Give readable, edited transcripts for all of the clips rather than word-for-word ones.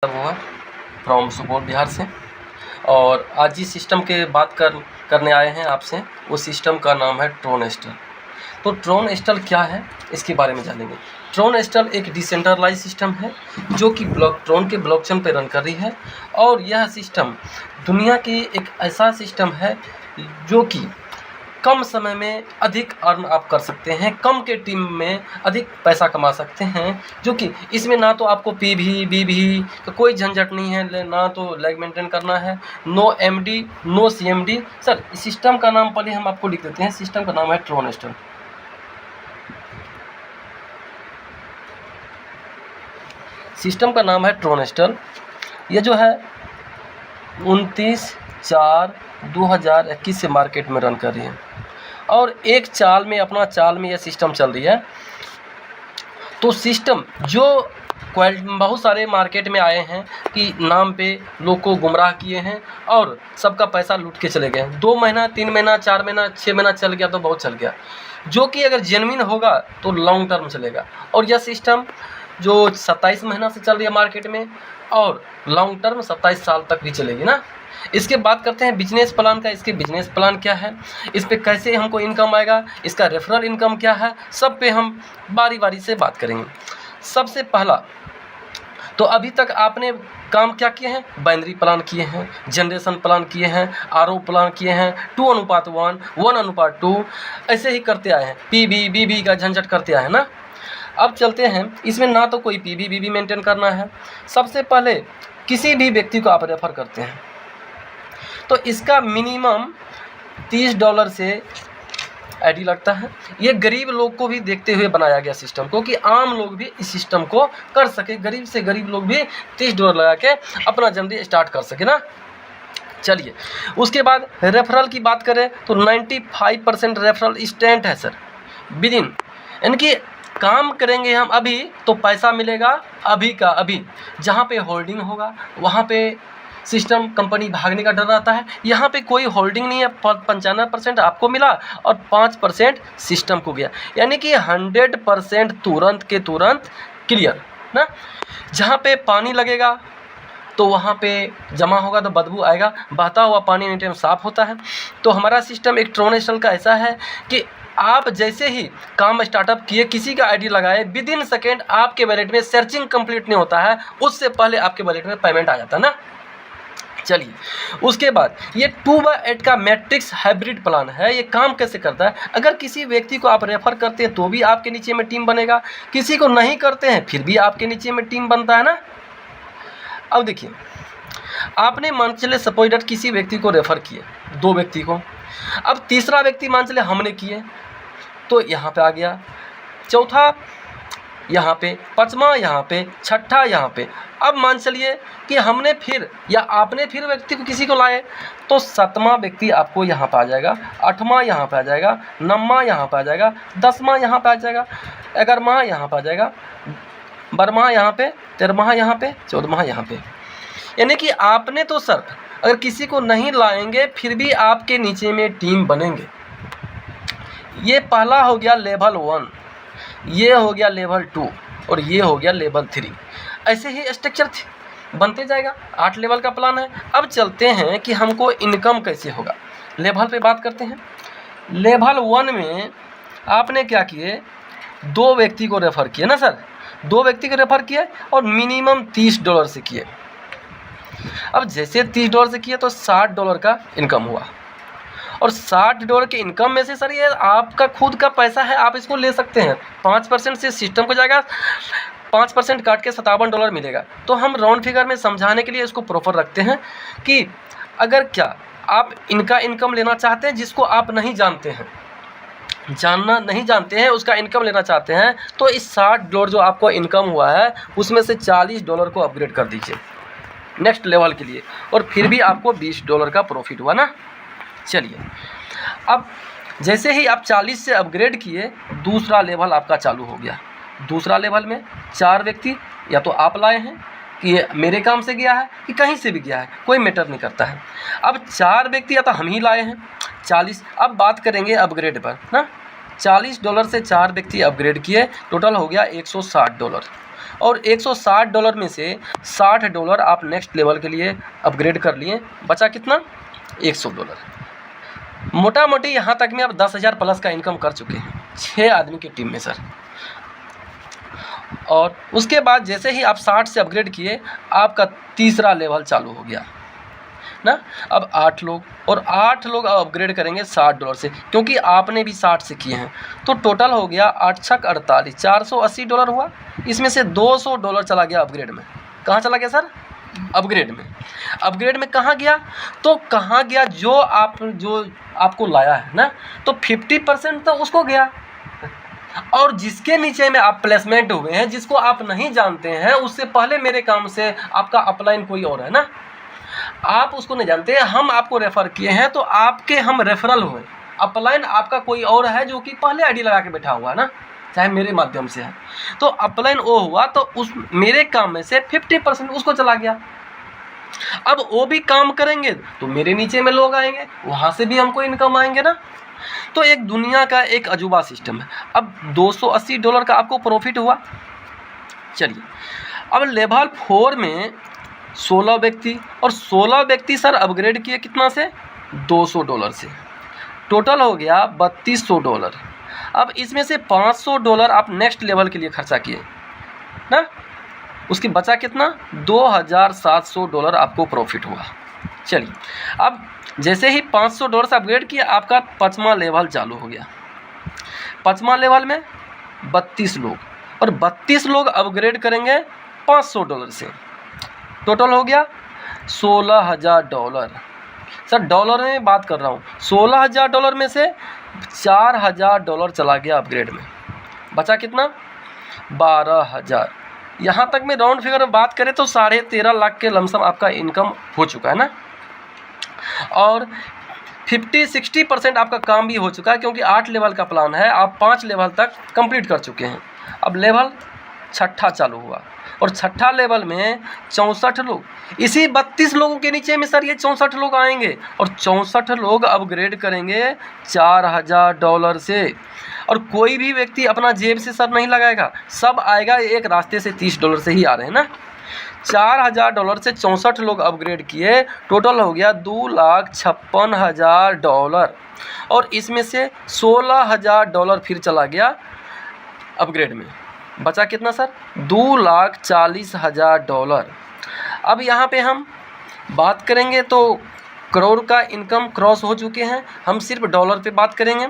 हुआ फ्रॉम सुपौल बिहार से। और आज जिस सिस्टम के बात करने आए हैं आपसे, वो सिस्टम का नाम है ट्रोनेस्टर। तो ट्रोनेस्टर क्या है इसके बारे में जानेंगे। ट्रोनेस्टर एक डिसेंट्रलाइज सिस्टम है जो कि ट्रोन के ब्लॉकचेन पर रन कर रही है। और यह सिस्टम दुनिया की एक ऐसा सिस्टम है जो कि कम समय में अधिक अर्न आप कर सकते हैं, कम के टीम में अधिक पैसा कमा सकते हैं, जो कि इसमें ना तो आपको पीवी बीवी का कोई झंझट नहीं है, ना तो लैग मेंटेन करना है, no MD no CMD. Sir इस सिस्टम का नाम पहले हम आपको लिख देते हैं। सिस्टम का नाम है ट्रोनेस्टर। सिस्टम का नाम है ट्रोनेस्टर। ये जो है 29/4/2021 से मार्केट में रन कर रही है और एक चाल में यह सिस्टम चल रही है। तो सिस्टम जो बहुत सारे मार्केट में आए हैं कि नाम पे लोग को गुमराह किए हैं और सबका पैसा लूट के चले गए। 2 महीना 3 महीना 4 महीना 6 महीना चल गया तो बहुत चल गया, जो कि अगर जेन्युइन होगा तो लॉन्ग टर्म चलेगा। और यह सिस्टम जो 27 महीना से चल रही है मार्केट में और लॉन्ग टर्म 27 साल तक भी चलेगी ना। इसके बात करते हैं बिजनेस प्लान का। इसके बिजनेस प्लान क्या है, इस पे कैसे हमको इनकम आएगा, इसका रेफरल इनकम क्या है, सब पे हम बारी बारी से बात करेंगे। सबसे पहला तो अभी तक आपने काम क्या किए हैं, बाइनरी प्लान किए हैं, जनरेशन प्लान किए हैं, आरओ प्लान किए हैं, 2:1, 1:2 ऐसे ही करते आए हैं। पीबी बीबी का झंझट करते आए हैं ना। अब चलते हैं, इसमें ना तो कोई पीबी बीबी मेंटेन करना है। सबसे पहले किसी भी व्यक्ति को आप रेफर करते हैं तो इसका मिनिमम $30 से आईडी लगता है। ये गरीब लोग को भी देखते हुए बनाया गया सिस्टम को कि आम लोग भी इस सिस्टम को कर सके, गरीब से गरीब लोग भी $30 लगा के अपना जर्नी स्टार्ट कर सके ना। चलिए उसके बाद रेफरल की बात करें तो 95% रेफरल इंस्टेंट है सर, विदिन, यानी कि काम करेंगे हम अभी तो पैसा मिलेगा अभी का अभी। जहाँ पे होल्डिंग होगा वहाँ पे सिस्टम कंपनी भागने का डर रहता है। यहाँ पे कोई होल्डिंग नहीं है, 95% आपको मिला और 5% सिस्टम को गया, यानी कि 100% तुरंत के तुरंत क्लियर ना। जहाँ पे पानी लगेगा तो वहाँ पे जमा होगा तो बदबू आएगा, बहता हुआ पानी एनी टाइम साफ होता है। तो हमारा सिस्टम एक ट्रोनेस्टर का ऐसा है कि आप जैसे ही काम स्टार्टअप किए, किसी का आईडी लगाए, विदिन सेकेंड आपके वैलेट में सर्चिंग कंप्लीट नहीं होता है, उससे पहले आपके वैलेट में पेमेंट आ जाता है ना। चलिए उसके बाद ये 2/8 का मैट्रिक्स हाइब्रिड प्लान है। ये काम कैसे करता है, अगर किसी व्यक्ति को आप रेफर करते हैं तो भी आपके नीचे में टीम बनेगा, किसी को नहीं करते हैं फिर भी आपके नीचे में टीम बनता है ना। अब देखिए, आपने मान चले सपोज डेट किसी व्यक्ति को रेफर किए, 2 व्यक्ति को, अब तीसरा व्यक्ति मान चले हमने किए तो यहाँ पे आ गया, चौथा यहाँ पे, 5वां यहाँ पे, 6ठा यहाँ पे। अब मान चलिए कि हमने फिर या आपने फिर व्यक्ति को किसी को लाए तो 7वां व्यक्ति आपको यहाँ पे आ जाएगा, 8वां यहाँ पे आ जाएगा, 9वां यहाँ पे आ जाएगा, 10वां यहाँ पे आ जाएगा, 11वां यहाँ पे आ जाएगा, 12वां यहाँ पे, 13वां यहाँ पे, 14वां यहाँ पे। यानी कि आपने तो सर अगर किसी को नहीं लाएंगे फिर भी आपके नीचे में टीम बनेंगे। ये पहला हो गया लेवल 1, ये हो गया लेवल 2 और ये हो गया लेवल 3। ऐसे ही स्ट्रक्चर बनते जाएगा। 8 लेवल का प्लान है। अब चलते हैं कि हमको इनकम कैसे होगा, लेवल पे बात करते हैं। लेवल 1 में आपने क्या किए, 2 व्यक्ति को रेफ़र किए ना सर, 2 व्यक्ति को रेफ़र किए और मिनिमम $30 से किए। अब जैसे $30 से किए तो $60 का इनकम हुआ और $60 के इनकम में से सर ये आपका खुद का पैसा है, आप इसको ले सकते हैं। 5% से सिस्टम को जाएगा, 5% काट के $57 मिलेगा। तो हम राउंड फिगर में समझाने के लिए इसको प्रॉपर रखते हैं कि अगर क्या आप इनका इनकम लेना चाहते हैं जिसको आप नहीं जानते हैं, जानना नहीं जानते हैं, उसका इनकम लेना चाहते हैं, तो इस $60 जो आपको इनकम हुआ है उसमें से $40 को अपग्रेड कर दीजिए नेक्स्ट लेवल के लिए, और फिर भी आपको $20 का प्रॉफिट हुआ ना। चलिए अब जैसे ही आप 40 से अपग्रेड किए, दूसरा लेवल आपका चालू हो गया। दूसरा लेवल में 4 व्यक्ति या तो आप लाए हैं कि ये मेरे काम से गया है कि कहीं से भी गया है, कोई मैटर नहीं करता है। अब 4 व्यक्ति या तो हम ही लाए हैं 40। अब बात करेंगे अपग्रेड पर ना। $40 से 4 व्यक्ति अपग्रेड किए, टोटल हो गया $160। और $160 में से $60 आप नेक्स्ट लेवल के लिए अपग्रेड कर लिए, बचा कितना? $100। मोटा मोटी यहाँ तक में आप 10,000 प्लस का इनकम कर चुके हैं 6 आदमी की टीम में सर। और उसके बाद जैसे ही आप 60 से अपग्रेड किए, आपका तीसरा लेवल चालू हो गया ना। अब 8 लोग, और 8 लोग अब अपग्रेड करेंगे $60 से, क्योंकि आपने भी 60 से किए हैं। तो टोटल हो गया 8 छक 48, $480 हुआ। इसमें से $200 चला गया अपग्रेड में। कहाँ चला गया सर? अपग्रेड में। अपग्रेड में कहाँ गया? तो कहाँ गया? जो आपको लाया है ना, तो 50% तो उसको गया। और जिसके नीचे में आप प्लेसमेंट हुए हैं, जिसको आप नहीं जानते हैं, उससे पहले मेरे काम से आपका अपलाइन कोई और है ना, आप उसको नहीं जानते, हम आपको रेफ़र किए हैं, तो आपके हम रेफरल हुए। अपलाइन आपका कोई और है जो कि पहले आईडी लगा के बैठा हुआ है ना, चाहे मेरे माध्यम से है, तो अपलाइन वो हुआ, तो उस मेरे काम में से 50% उसको चला गया। अब वो भी काम करेंगे तो मेरे नीचे में लोग आएंगे, वहाँ से भी हमको इनकम आएंगे ना। तो एक दुनिया का एक अजूबा सिस्टम है। अब $280 का आपको प्रॉफिट हुआ। चलिए, अब लेवल 4 में 16 व्यक्ति, और 16 व्यक्ति सर अपग्रेड किए कितना से? $200 से। टोटल हो गया $3200। अब इसमें से $500 आप नेक्स्ट लेवल के लिए खर्चा किए ना, उसकी बचा कितना? $2700 आपको प्रॉफिट हुआ। चलिए, अब जैसे ही $500 से अपग्रेड किया, आपका 5वां लेवल चालू हो गया। 5वां लेवल में 32 लोग, और 32 लोग अपग्रेड करेंगे $500 से। टोटल हो गया $16,000। सर डॉलर में बात कर रहा हूँ। $16,000 में से $4,000 चला गया अपग्रेड में, बचा कितना? 12,000। यहाँ तक में राउंड फिगर में बात करें तो 13.5 लाख के लमसम आपका इनकम हो चुका है ना। और 50-60% आपका काम भी हो चुका है, क्योंकि 8 लेवल का प्लान है, आप 5 लेवल तक कंप्लीट कर चुके हैं। अब लेवल 6ठा चालू हुआ, और 6ठा लेवल में 64 लोग, इसी 32 लोगों के नीचे में सर ये 64 लोग आएंगे, और 64 लोग अपग्रेड करेंगे $4,000 से। और कोई भी व्यक्ति अपना जेब से सर नहीं लगाएगा, सब आएगा एक रास्ते से, $30 से ही आ रहे हैं ना। $4,000 से 64 लोग अपग्रेड किए, टोटल हो गया $2,56,000। और इसमें से $16,000 फिर चला गया अपग्रेड में, बचा कितना सर? $2,40,000। अब यहाँ पे हम बात करेंगे तो करोड़ का इनकम क्रॉस हो चुके हैं, हम सिर्फ डॉलर पे बात करेंगे।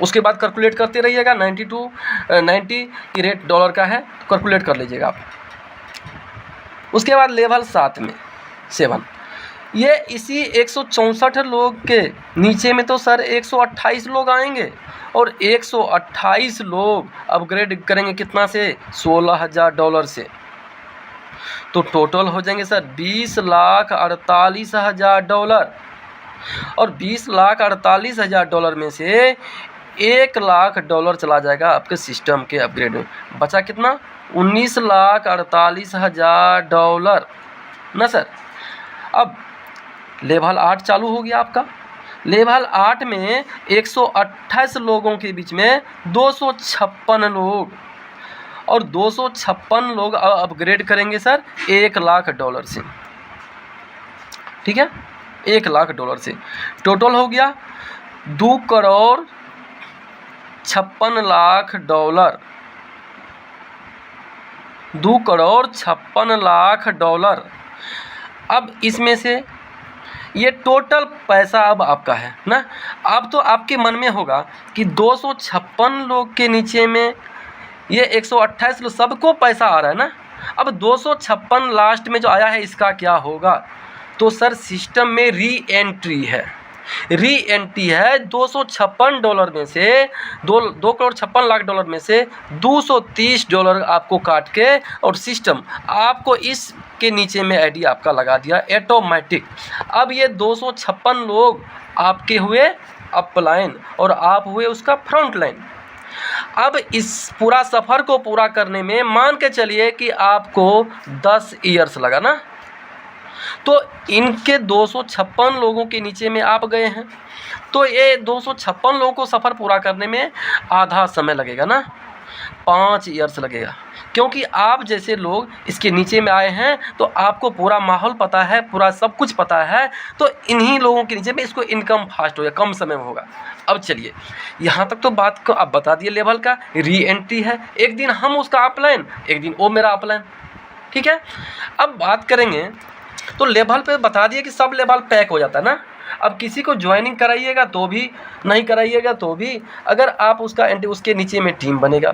उसके बाद कैलकुलेट करते रहिएगा। 90 की रेट डॉलर का है, तो कैलकुलेट कर लीजिएगा आप। उसके बाद लेवल 7 में 7, ये इसी 164 लोग के नीचे में तो सर 128 लोग आएंगे, और 128 लोग अपग्रेड करेंगे कितना से? $16,000 से। तो टोटल हो जाएंगे सर $20,48,000। और $20,48,000 में से $1,00,000 चला जाएगा आपके सिस्टम के अपग्रेड में, बचा कितना? $19,48,000 ना सर। अब लेवल 8 चालू हो गया आपका। लेवल 8 में 128 लोगों के बीच में 256 लोग, और 256 लोग अपग्रेड करेंगे सर $1,00,000 से। ठीक है, $1,00,000 से। टोटल हो गया $2,56,00,000। $2,56,00,000। अब इसमें से ये टोटल पैसा अब आपका है ना। अब तो आपके मन में होगा कि 256 लोग के नीचे में ये 128 लोग, सबको पैसा आ रहा है ना। अब 256 लास्ट में जो आया है, इसका क्या होगा? तो सर सिस्टम में री एंट्री है। $256 में से $2,56,00,000 में से $230 आपको काट के, और सिस्टम आपको इसके नीचे में आईडी आपका लगा दिया ऑटोमेटिक। अब ये 256 लोग आपके हुए अपलाइन, और आप हुए उसका फ्रंट लाइन। अब इस पूरा सफ़र को पूरा करने में मान के चलिए कि आपको 10 ईयर्स लगा ना। तो इनके 256 लोगों के नीचे में आप गए हैं, तो ये 256 लोगों को सफ़र पूरा करने में आधा समय लगेगा ना। 5 ईयर्स लगेगा, क्योंकि आप जैसे लोग इसके नीचे में आए हैं तो आपको पूरा माहौल पता है, पूरा सब कुछ पता है, तो इन्हीं लोगों के नीचे में इसको इनकम फास्ट होगा, कम समय में होगा। अब चलिए, यहाँ तक तो बात को आप बता दिए लेवल का, री एंट्री है, एक दिन हम उसका अपलाइन, एक दिन वो मेरा अपलाइन, ठीक है। अब बात करेंगे तो लेवल पे बता दिए कि सब लेवल पैक हो जाता है ना। अब किसी को ज्वाइनिंग कराइएगा तो भी, नहीं कराइएगा तो भी, अगर आप उसका एंट्री, उसके नीचे में टीम बनेगा।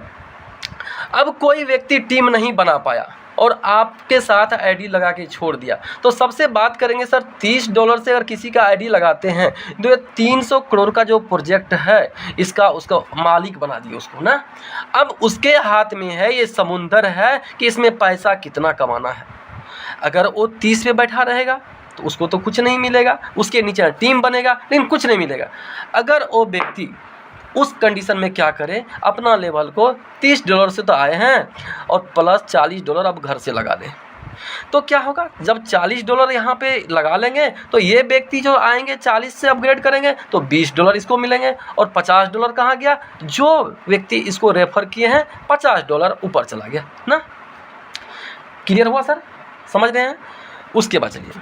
अब कोई व्यक्ति टीम नहीं बना पाया और आपके साथ आईडी लगा के छोड़ दिया, तो सबसे बात करेंगे सर $30 से अगर किसी का आईडी लगाते हैं तो ये 300 करोड़ का जो प्रोजेक्ट है इसका उसका मालिक बना दिए उसको ना। अब उसके हाथ में है ये समुंदर है कि इसमें पैसा कितना कमाना है। अगर वो 30 पे बैठा रहेगा तो उसको तो कुछ नहीं मिलेगा, उसके नीचे टीम बनेगा लेकिन कुछ नहीं मिलेगा। अगर वो व्यक्ति उस कंडीशन में क्या करे, अपना लेवल को $30 से तो आए हैं और प्लस $40 अब घर से लगा दें, तो क्या होगा, जब $40 यहाँ पे लगा लेंगे तो ये व्यक्ति जो आएंगे 40 से अपग्रेड करेंगे तो $20 इसको मिलेंगे, और $50 कहाँ गया, जो व्यक्ति इसको रेफर किए हैं $50 ऊपर चला गया ना। क्लियर हुआ सर, समझ रहे हैं। उसके बाद चलिए,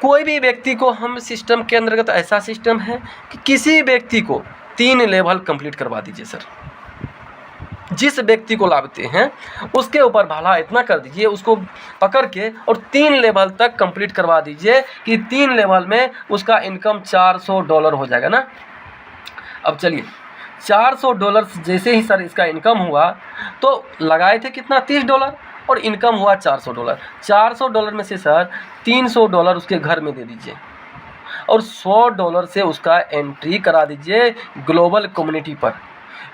कोई भी व्यक्ति को हम सिस्टम के अंतर्गत ऐसा सिस्टम है कि किसी व्यक्ति को 3 लेवल कंप्लीट करवा दीजिए सर। जिस व्यक्ति को लाभते हैं उसके ऊपर भला इतना कर दीजिए, उसको पकड़ के और 3 लेवल तक कंप्लीट करवा दीजिए कि 3 लेवल में उसका इनकम $400 हो जाएगा ना। अब चलिए, $400 जैसे ही सर इसका इनकम हुआ तो लगाए थे कितना, $30 और इनकम हुआ $400। $400 में से सर $300 उसके घर में दे दीजिए और $100 से उसका एंट्री करा दीजिए ग्लोबल कम्युनिटी पर,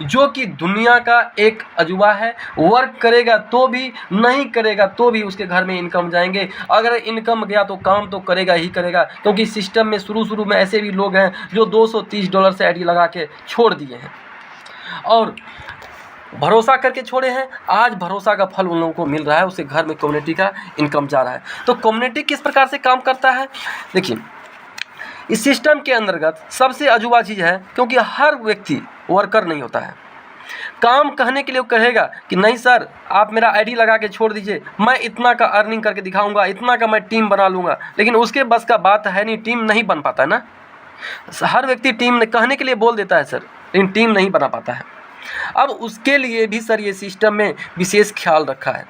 जो कि दुनिया का एक अजूबा है। वर्क करेगा तो भी, नहीं करेगा तो भी उसके घर में इनकम जाएंगे। अगर इनकम गया तो काम तो करेगा ही करेगा, क्योंकि सिस्टम में शुरू में ऐसे भी लोग हैं जो $230 से आईडी लगा के छोड़ दिए हैं और भरोसा करके छोड़े हैं। आज भरोसा का फल उन लोगों को मिल रहा है, उसके घर में कम्युनिटी का इनकम जा रहा है। तो कम्युनिटी किस प्रकार से काम करता है, देखिए, इस सिस्टम के अंतर्गत सबसे अजूबा चीज़ है, क्योंकि हर व्यक्ति वर्कर नहीं होता है। काम कहने के लिए वो कहेगा कि नहीं सर आप मेरा आईडी लगा के छोड़ दीजिए, मैं इतना का अर्निंग करके दिखाऊंगा, इतना का मैं टीम बना लूँगा, लेकिन उसके बस का बात है नहीं, टीम नहीं बन पाता है ना। हर व्यक्ति टीम कहने के लिए बोल देता है सर, लेकिन टीम नहीं बना पाता है। अब उसके लिए भी सर ये सिस्टम में विशेष ख्याल रखा है।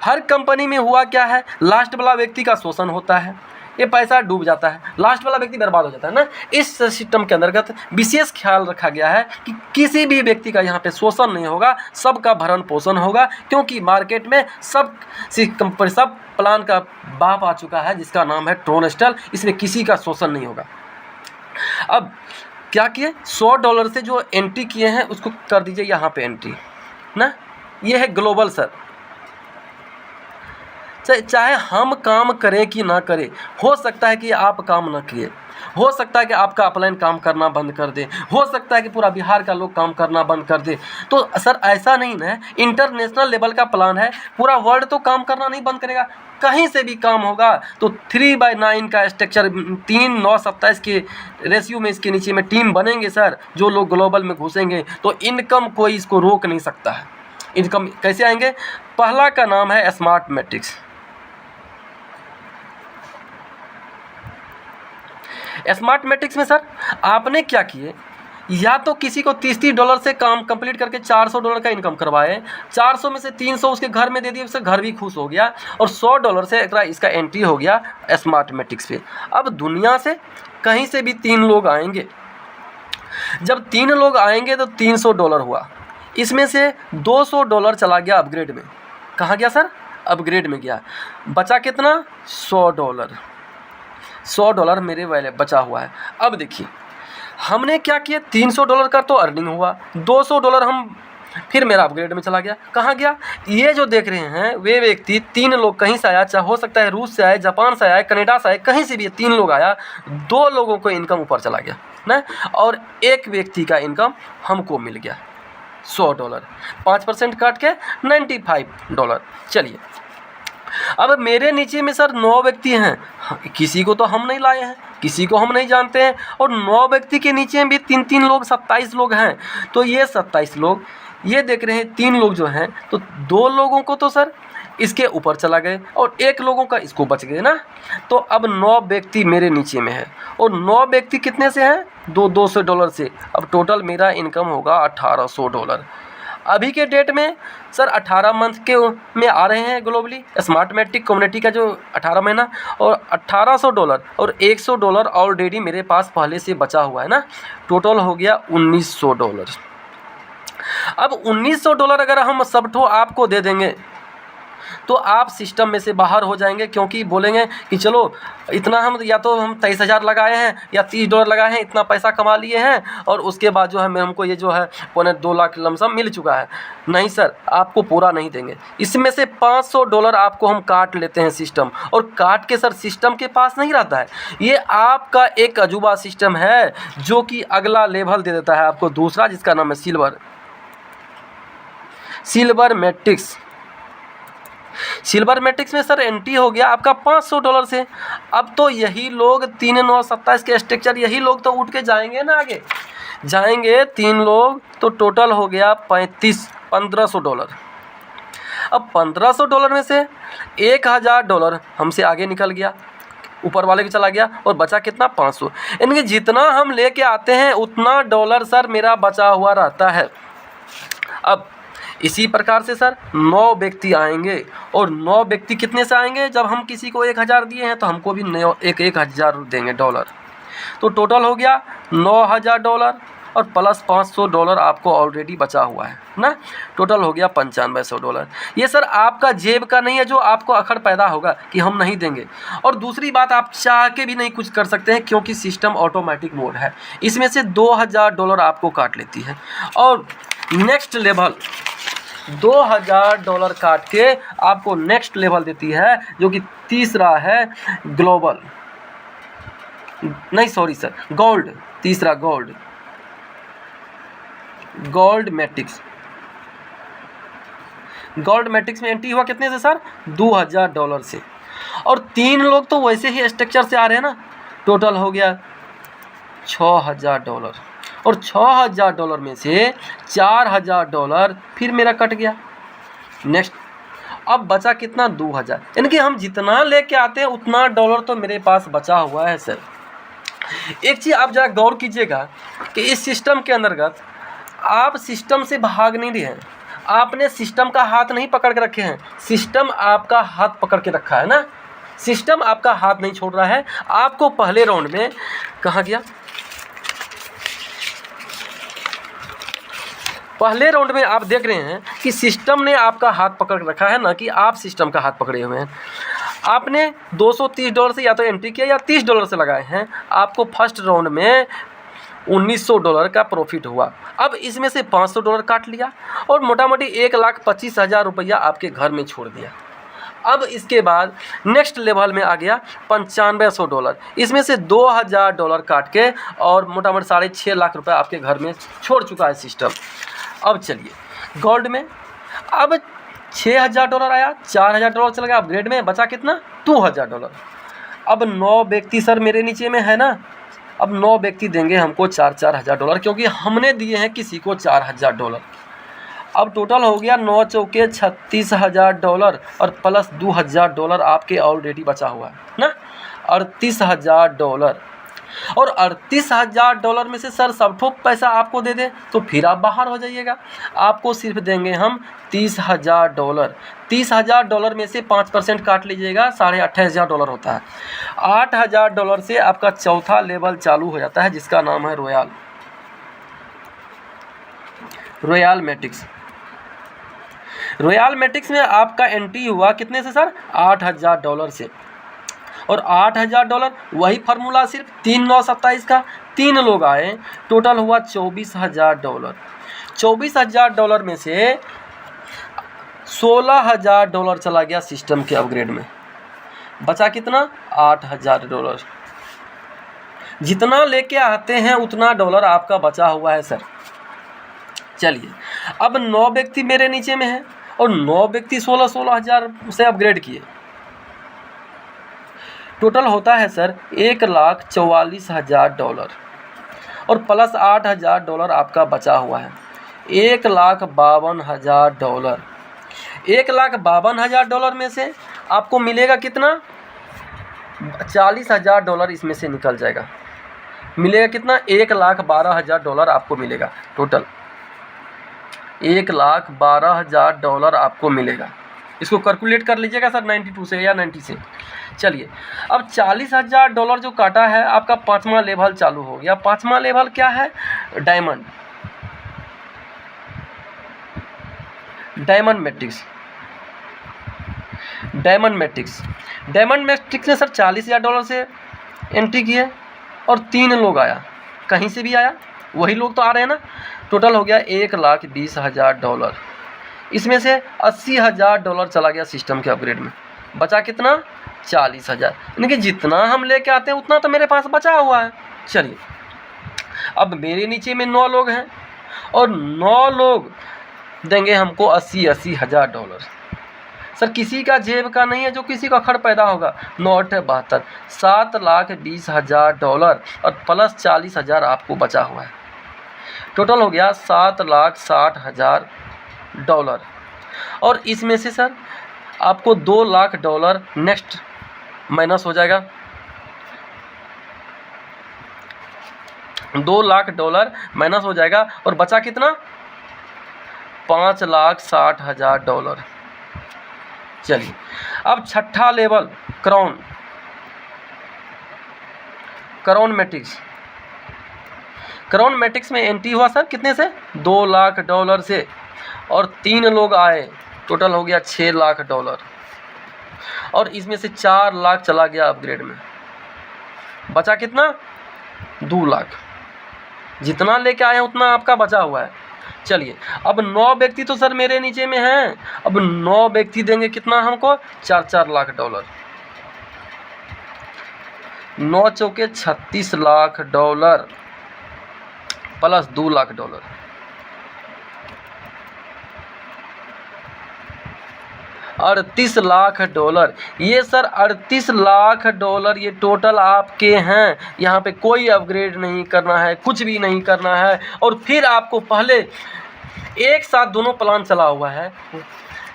हर कंपनी में हुआ क्या है, लास्ट वाला व्यक्ति का शोषण होता है, ये पैसा डूब जाता है, लास्ट वाला व्यक्ति बर्बाद हो जाता है ना। इस सिस्टम के अंतर्गत विशेष ख्याल रखा गया है कि किसी भी व्यक्ति का यहाँ पे शोषण नहीं होगा, सबका भरण पोषण होगा, क्योंकि मार्केट में सब प्लान का बाप आ चुका है जिसका नाम है ट्रोनस्टल, इसमें किसी का शोषण नहीं होगा। अब क्या किए, $100 से जो एंट्री किए हैं उसको कर दीजिए यहाँ पे एंट्री ना। ये है ग्लोबल सर, चाहे हम काम करें कि ना करें, हो सकता है कि आप काम ना किए, हो सकता है कि आपका अपलाइन काम करना बंद कर दे, हो सकता है कि पूरा बिहार का लोग काम करना बंद कर दे। तो सर ऐसा नहीं ना, इंटरनेशनल लेवल का प्लान है, पूरा वर्ल्ड तो काम करना नहीं बंद करेगा, कहीं से भी काम होगा। तो 3/9 का स्ट्रक्चर, 3, 9, 27 के रेशियो में इसके नीचे में टीम बनेंगे सर। जो लोग ग्लोबल में घुसेंगे तो इनकम कोई इसको रोक नहीं सकता है। इनकम कैसे आएंगे, पहला का नाम है स्मार्ट मैट्रिक्स। स्मार्ट मैट्रिक्स में सर आपने क्या किए, या तो किसी को $30 से काम कंप्लीट करके $400 का इनकम करवाए, 400 में से 300 उसके घर में दे दिए, उससे घर भी खुश हो गया, और $100 से इसका एंट्री हो गया स्मार्ट मैट्रिक्स पे। अब दुनिया से कहीं से भी 3 लोग आएंगे, जब 3 लोग आएंगे तो $300 हुआ, इसमें से $200 चला गया अपग्रेड में। कहाँ गया सर, अपग्रेड में गया, बचा कितना, $100। $100 मेरे वाले बचा हुआ है। अब देखिए हमने क्या किया, $300 का तो अर्निंग हुआ, $200 हम फिर मेरा अपग्रेड में चला गया। कहाँ गया, ये जो देख रहे हैं वे व्यक्ति 3 लोग कहीं से आया, चाहे हो सकता है रूस से आए, जापान से आए, कनाडा से आए, कहीं से भी 3 लोग आया, 2 लोगों को इनकम ऊपर चला गया ना, और एक व्यक्ति का इनकम हमको मिल गया $100, 5% काट के $95। चलिए अब मेरे नीचे में सर 9 व्यक्ति हैं, किसी को तो हम नहीं लाए हैं, किसी को हम नहीं जानते हैं, और 9 व्यक्ति के नीचे भी 3-3 लोग, 27 लोग हैं। तो ये 27 लोग ये देख रहे हैं 3 लोग जो हैं, तो 2 लोगों को तो सर इसके ऊपर चला गए और 1 लोगों का इसको बच गए ना। तो अब 9 व्यक्ति मेरे नीचे में है और 9 व्यक्ति कितने से हैं, $200 से। अब टोटल मेरा इनकम होगा $1800। अभी के डेट में सर 18 मंथ के में आ रहे हैं ग्लोबली स्मार्टमेटिक कम्युनिटी का जो 18 महीना, और $1800 और $100 ऑलरेडी मेरे पास पहले से बचा हुआ है ना। टोटल हो गया $1900। अब $1900 अगर हम सब ठो आपको दे देंगे तो आप सिस्टम में से बाहर हो जाएंगे, क्योंकि बोलेंगे कि चलो इतना हम या तो हम 23,000 लगाए हैं या $30 लगाए हैं, इतना पैसा कमा लिए हैं और उसके बाद जो है हमको ये जो है $2 लाख लमसम मिल चुका है। नहीं सर, आपको पूरा नहीं देंगे। इसमें से $500 आपको हम काट लेते हैं सिस्टम, और काट के सर सिस्टम के पास नहीं रहता है, ये आपका एक अजूबा सिस्टम है जो कि अगला लेवल दे देता है आपको दूसरा, जिसका नाम है सिल्वर मैट्रिक्स। सिल्वर मैट्रिक्स में सर एंट्री हो गया आपका $500 से। अब तो यही लोग 3 9 27 के स्ट्रक्चर, यही लोग तो उठ के जाएंगे ना, आगे जाएंगे 3 लोग, तो टोटल हो गया $1500। अब $1500 में से $1000 हमसे आगे निकल गया, ऊपर वाले की चला गया, और बचा कितना 500। यानी कि जितना हम लेके आते हैं उतना डॉलर सर मेरा बचा हुआ रहता है। अब इसी प्रकार से सर 9 व्यक्ति आएंगे, और 9 व्यक्ति कितने से आएंगे, जब हम किसी को 1000 दिए हैं तो हमको भी 1000 देंगे डॉलर। तो टोटल हो गया $9000 और प्लस $500 आपको ऑलरेडी बचा हुआ है ना। टोटल हो गया $9500। ये सर आपका जेब का नहीं है जो आपको अखड़ पैदा होगा कि हम नहीं देंगे। और दूसरी बात, आप चाह के भी नहीं कुछ कर सकते हैं, क्योंकि सिस्टम ऑटोमेटिक मोड है। इसमें से $2000 आपको काट लेती है, और नेक्स्ट लेवल $2000 काट के आपको नेक्स्ट लेवल देती है, जो कि तीसरा है ग्लोबल, नहीं सॉरी सर, गोल्ड। तीसरा गोल्ड मैट्रिक्स। गोल्ड मैट्रिक्स में एंट्री हुआ कितने से सर, $2000 से, और 3 लोग तो वैसे ही स्ट्रक्चर से आ रहे हैं ना। टोटल हो गया $6000, और $6000 में से $4000 फिर मेरा कट गया। नेक्स्ट अब बचा कितना, 2000। यानी कि हम जितना लेके आते हैं उतना डॉलर तो मेरे पास बचा हुआ है सर। एक चीज़ आप जरा गौर कीजिएगा कि इस सिस्टम के अंतर्गत आप सिस्टम से भाग नहीं रहे हैं, आपने सिस्टम का हाथ नहीं पकड़ के रखे हैं, सिस्टम आपका हाथ पकड़ के रखा है ना। सिस्टम आपका हाथ नहीं छोड़ रहा है। आपको पहले राउंड में कहा गया, पहले राउंड में आप देख रहे हैं कि सिस्टम ने आपका हाथ पकड़ रखा है ना, कि आप सिस्टम का हाथ पकड़े हुए हैं। आपने $230 से या तो एंट्री किया या $30 से लगाए हैं, आपको फर्स्ट राउंड में $1900 का प्रॉफिट हुआ। अब इसमें से $500 काट लिया और मोटा मोटी 1,25,000 रुपया आपके घर में छोड़ दिया। अब इसके बाद नेक्स्ट लेवल में आ गया $9500। इसमें से $2000 काट के और मोटा मोटी 6.5 लाख रुपए आपके घर में छोड़ चुका है सिस्टम। अब चलिए गोल्ड में, अब $6000 आया, $4000 चला गया अपग्रेड में, बचा कितना, $2000। अब 9 व्यक्ति सर मेरे नीचे में है ना। अब 9 व्यक्ति देंगे हमको $4,000, क्योंकि हमने दिए हैं किसी को $4000। अब टोटल हो गया 9 चौके $36,000 और प्लस $2000 आपके ऑलरेडी बचा हुआ है ना, $38,000। और $38,000 में से सर सब ठोक पैसा आपको दे दें तो फिर आप बाहर हो जाइएगा। आपको सिर्फ देंगे हम $30,000। $30,000 में से 5% काट लीजिएगा, $28,500 होता है। $8,000 से आपका चौथा लेवल चालू हो जाता है, जिसका नाम है रॉयल मैट्रिक्स। रॉयल मैट्रिक्स में आपका एंट्री हुआ कितने से सर, $8,000 से, और $8,000 वही फार्मूला सिर्फ 3 9 27 का, 3 लोग आए, टोटल हुआ $24,000। $24,000 में से $16,000 चला गया सिस्टम के अपग्रेड में, बचा कितना, $8,000। जितना लेके आते हैं उतना डॉलर आपका बचा हुआ है सर। चलिए अब 9 व्यक्ति मेरे नीचे में है और 9 व्यक्ति 16,000 से अपग्रेड किए, टोटल होता है सर $1,44,000 और प्लस $8,000 आपका बचा हुआ है। $1,52,000। $1,52,000 में से आपको मिलेगा कितना? $40,000 इसमें से निकल जाएगा। मिलेगा कितना? $1,12,000 आपको मिलेगा टोटल। $1,12,000 आपको मिलेगा। इसको कैलकुलेट कर लीजिएगा सर 92 से या 90 से। चलिए, अब $40,000 जो काटा है, आपका 5वां लेवल चालू हो गया। 5वां लेवल क्या है? Diamond matrix. डायमंड मैट्रिक्स ने सर $40,000 से एंट्री की है और 3 लोग आया, कहीं से भी आया, वही लोग तो आ रहे हैं ना। टोटल हो गया $1,20,000। इसमें से $80,000 चला गया सिस्टम के अपग्रेड में। बचा कितना? 40,000। यानी कि जितना हम लेके आते हैं उतना तो मेरे पास बचा हुआ है। चलिए, अब मेरे नीचे में 9 लोग हैं और 9 लोग देंगे हमको $80,000। सर किसी का जेब का नहीं है, जो किसी का खर्च पैदा होगा। 9 × 72 $7,20,000 और प्लस 40,000 आपको बचा हुआ है। टोटल हो गया $7,60,000। और इसमें से सर आपको $2,00,000 नेक्स्ट माइनस हो जाएगा। $2,00,000 माइनस हो जाएगा और बचा कितना? $5,60,000। चलिए, अब छठा लेवल क्राउन मैट्रिक्स में एंट्री हुआ सर कितने से? $2,00,000 से और 3 लोग आए, टोटल हो गया $6,00,000 और इसमें से 4,00,000 चला गया अपग्रेड में। बचा कितना? 2,00,000। जितना लेके आए हैं उतना आपका बचा हुआ है। चलिए, अब 9 व्यक्ति तो सर मेरे नीचे में हैं। अब 9 व्यक्ति देंगे कितना हमको? $4,00,000। 9 चौके $36,00,000 प्लस $2,00,000। $38,00,000। ये सर $38,00,000 ये टोटल आपके हैं। यहाँ पे कोई अपग्रेड नहीं करना है, कुछ भी नहीं करना है। और फिर आपको पहले एक साथ दोनों प्लान चला हुआ है,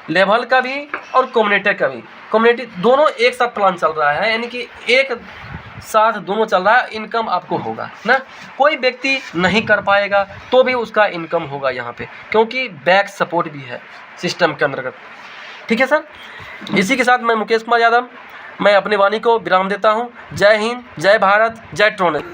लेवल का भी और कम्युनिटी का भी। कम्युनिटी दोनों एक साथ प्लान चल रहा है, यानी कि एक साथ दोनों चल रहा है। इनकम आपको होगा ना, कोई व्यक्ति नहीं कर पाएगा तो भी उसका इनकम होगा यहाँ पे, क्योंकि बैक सपोर्ट भी है सिस्टम के अंतर्गत। ठीक है सर, इसी के साथ मैं मुकेश कुमार यादव, मैं अपनी वाणी को विराम देता हूँ। जय हिंद, जय भारत, जय ट्रोनेट।